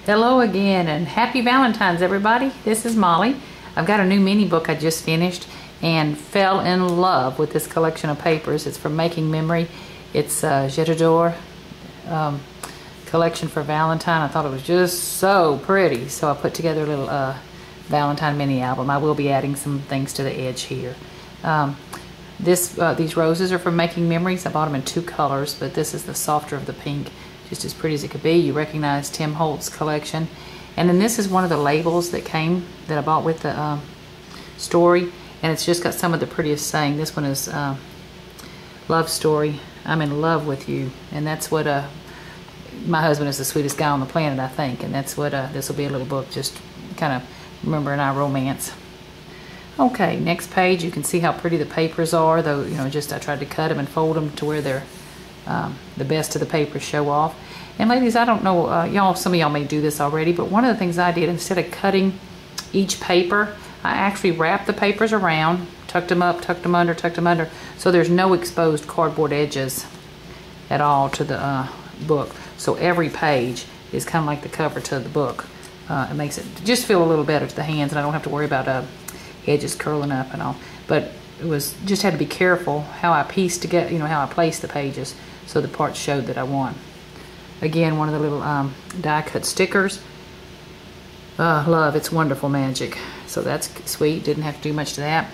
Hello again and happy Valentine's, everybody. This is Molly. I've got a new mini book I just finished and fell in love with this collection of papers. It's from Making Memory. It's a Je t'adore collection for Valentine. I thought it was just so pretty, so I put together a little Valentine mini album. I will be adding some things to the edge here. These roses are from Making Memories. I bought them in two colors, but this is the softer of the pink. Just as pretty as it could be. You recognize Tim Holtz's collection. And then this is one of the labels that I bought with the story. And it's just got some of the prettiest saying. This one is love story. I'm in love with you. And that's what my husband is the sweetest guy on the planet, I think. And that's what this will be, a little book just kind of remembering our romance. Okay, next page. You can see how pretty the papers are, though, you know, just I tried to cut them and fold them to where they're the best of the papers show off. And ladies, I don't know, some of y'all may do this already, but one of the things I did, instead of cutting each paper, I actually wrapped the papers around, tucked them up, tucked them under, so there's no exposed cardboard edges at all to the book. So every page is kind of like the cover to the book. It makes it just feel a little better to the hands, and I don't have to worry about edges curling up and all. But it was just had to be careful how I pieced together, you know, how I placed the pages, so the parts showed that I won. Again, one of the little die cut stickers. Love, it's wonderful magic. So that's sweet. Didn't have to do much to that.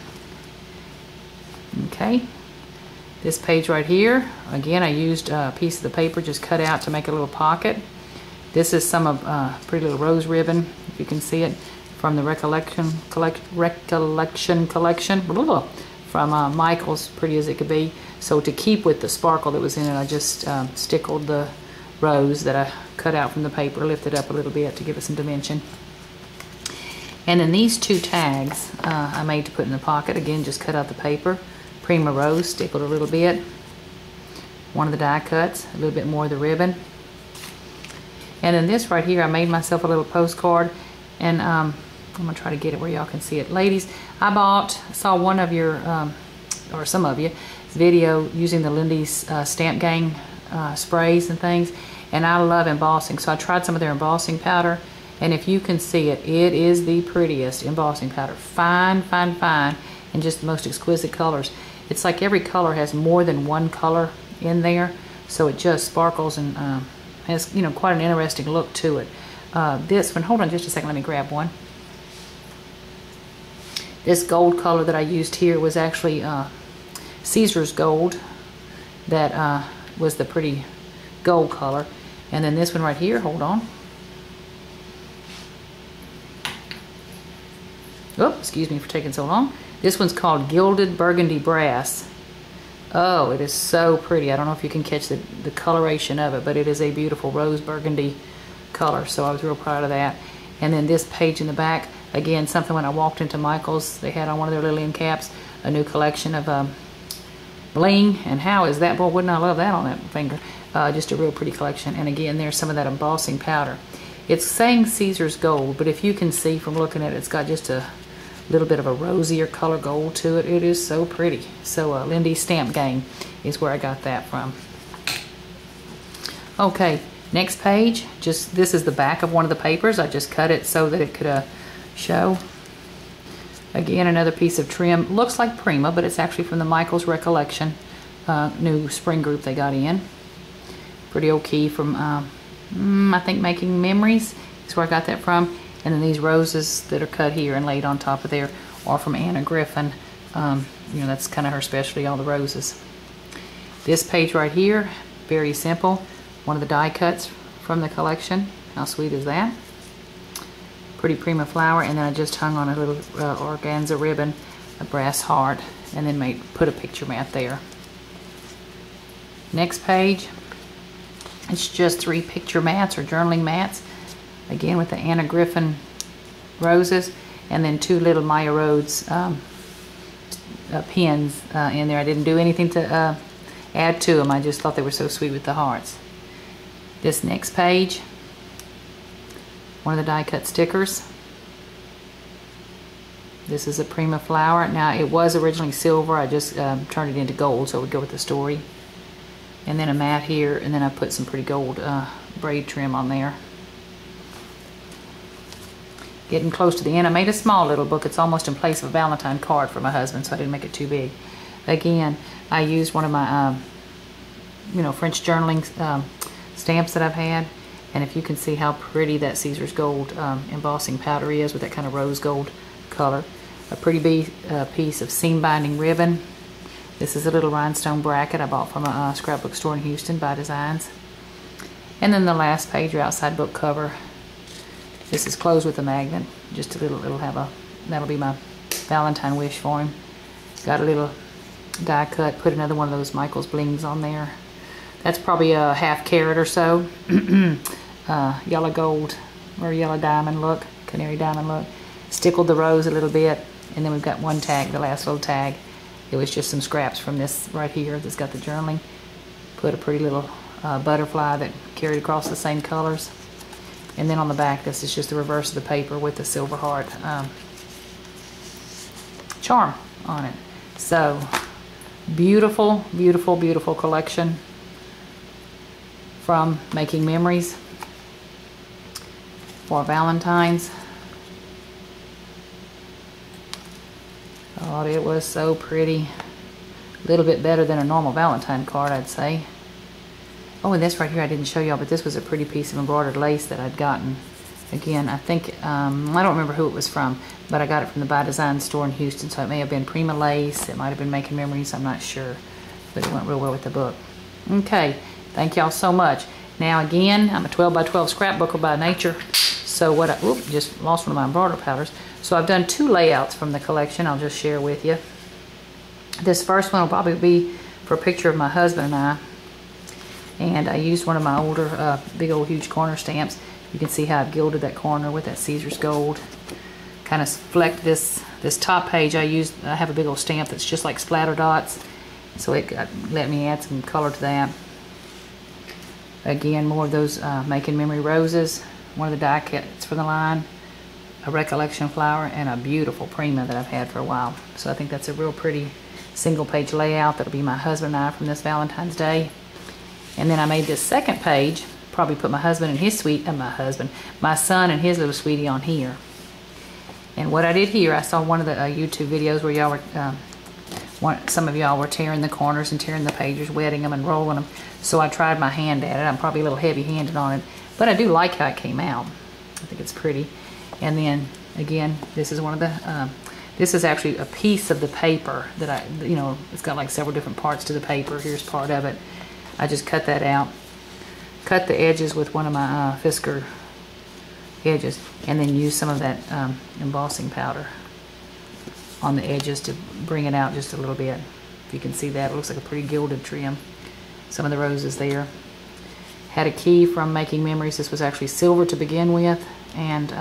Okay. This page right here, again, I used a piece of the paper just cut out to make a little pocket. This is some of pretty little rose ribbon, if you can see it, from the Recollection collection. Blah, blah, from Michael's, pretty as it could be. So to keep with the sparkle that was in it, I just stickled the rose that I cut out from the paper, lifted up a little bit to give it some dimension. And then these two tags I made to put in the pocket. Again, just cut out the paper. Prima rose, stickled a little bit. One of the die cuts, a little bit more of the ribbon. And then this right here, I made myself a little postcard, and I'm gonna try to get it where y'all can see it. Ladies, I saw one of your, or some of you, video using the Lindy Stamp Gang sprays and things, and I love embossing, so I tried some of their embossing powder, and if you can see it, it is the prettiest embossing powder. Fine, fine, fine, and just the most exquisite colors. It's like every color has more than one color in there, so it just sparkles and has, you know, quite an interesting look to it. This one, hold on just a second, let me grab one. This gold color that I used here was actually Caesar's gold. That was the pretty gold color. And then this one right here, hold on. Oh, excuse me for taking so long. This one's called Gilded Burgundy Brass. Oh, it is so pretty. I don't know if you can catch the coloration of it, but it is a beautiful rose burgundy color, so I was real proud of that. And then this page in the back, again, something when I walked into Michael's, they had on one of their little end caps a new collection of bling, and how is that? Boy, wouldn't I love that on that finger. Just a real pretty collection. And again, there's some of that embossing powder. It's saying Caesar's gold, but if you can see from looking at it, it's got just a little bit of a rosier color gold to it. It is so pretty. So Lindy Stamp Gang is where I got that from. Okay, next page. This is the back of one of the papers. I just cut it so that it could show. Again, another piece of trim. Looks like Prima, but it's actually from the Michael's Recollection new spring group they got in. Pretty old key from, I think, Making Memories is where I got that from. And then these roses that are cut here and laid on top of there are from Anna Griffin. You know, that's kind of her specialty, all the roses. This page right here, very simple. One of the die cuts from the collection. How sweet is that? Pretty Prima flower, and then I just hung on a little organza ribbon, a brass heart, and then put a picture mat there. Next page, it's just 3 picture mats or journaling mats, again with the Anna Griffin roses, and then 2 little Maya Rhodes pins in there. I didn't do anything to add to them. I just thought they were so sweet with the hearts. This next page, one of the die cut stickers. This is a Prima flower. Now, it was originally silver. I just turned it into gold so it would go with the story. And then a mat here, and then I put some pretty gold braid trim on there. getting close to the end. I made a small little book. It's almost in place of a Valentine card for my husband, so I didn't make it too big. Again, I used one of my, French journaling stamps that I've had. And if you can see how pretty that Caesar's Gold embossing powder is with that kind of rose gold color. A pretty piece of seam binding ribbon. This is a little rhinestone bracket I bought from a scrapbook store in Houston by Designs. And then the last page, your outside book cover. This is closed with a magnet. Just a little, that'll be my Valentine wish for him. Got a little die cut, put another one of those Michael's blings on there. That's probably a ½ carat or so. Yellow gold or yellow diamond look, canary diamond look. Stickled the rose a little bit, and then we've got one tag, the last little tag. It was just some scraps from this right here that's got the journaling. Put a pretty little butterfly that carried across the same colors. And then on the back, this is just the reverse of the paper with the silver heart charm on it. So, beautiful, beautiful, beautiful collection from Making Memories for Valentine's. Oh, it was so pretty. A little bit better than a normal Valentine card, I'd say. Oh, and this right here I didn't show y'all, but this was a pretty piece of embroidered lace that I'd gotten. Again, I think, I don't remember who it was from, but I got it from the By Design store in Houston, so it may have been Prima lace, it might have been Making Memories, I'm not sure. But it went real well with the book. Okay, thank y'all so much. Now again, I'm a 12 by 12 scrapbooker by nature, so what I, just lost one of my embroidery powders. So I've done 2 layouts from the collection I'll just share with you. This first one will probably be for a picture of my husband and I. And I used one of my older, big old huge corner stamps. You can see how I've gilded that corner with that Caesar's Gold. Kind of flecked this top page. I have a big old stamp that's just like splatter dots. So it let me add some color to that. Again, more of those Making Memory roses. One of the die cuts for the line. A recollection flower, and a beautiful Prima that I've had for a while. So I think that's a real pretty single page layout. That'll be my husband and I from this Valentine's Day. And then I made this second page, probably put my husband and his my son and his little sweetie on here. And what I did here, I saw one of the YouTube videos where y'all were, some of y'all were tearing the corners and tearing the pages, wetting them and rolling them. So I tried my hand at it. I'm probably a little heavy-handed on it, but I do like how it came out. I think it's pretty. And then, again, this is one of the, this is actually a piece of the paper that it's got like several different parts to the paper. Here's part of it. I just cut that out. Cut the edges with one of my Fisker edges, and then use some of that embossing powder on the edges to bring it out just a little bit. If you can see that, it looks like a pretty gilded trim. Some of the roses there. Had a key from Making Memories. This was actually silver to begin with, and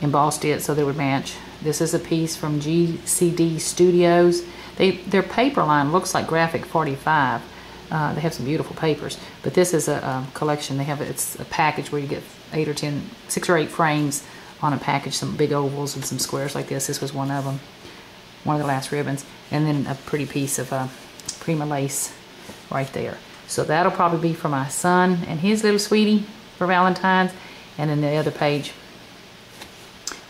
embossed it so they would match. This is a piece from GCD Studios. Their paper line looks like Graphic 45. They have some beautiful papers, but this is a collection. It's a package where you get 6 or 8 frames on a package, some big ovals and some squares like this. This was one of them, one of the last ribbons, and then a pretty piece of Prima lace right there. So that'll probably be for my son and his little sweetie for Valentine's, and then the other page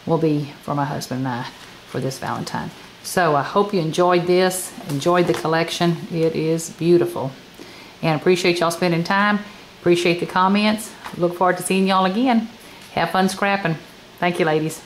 will be for my husband and I for this Valentine. So I hope you enjoyed this, enjoyed the collection. It is beautiful. And appreciate y'all spending time. Appreciate the comments. Look forward to seeing y'all again. Have fun scrapping. Thank you, ladies.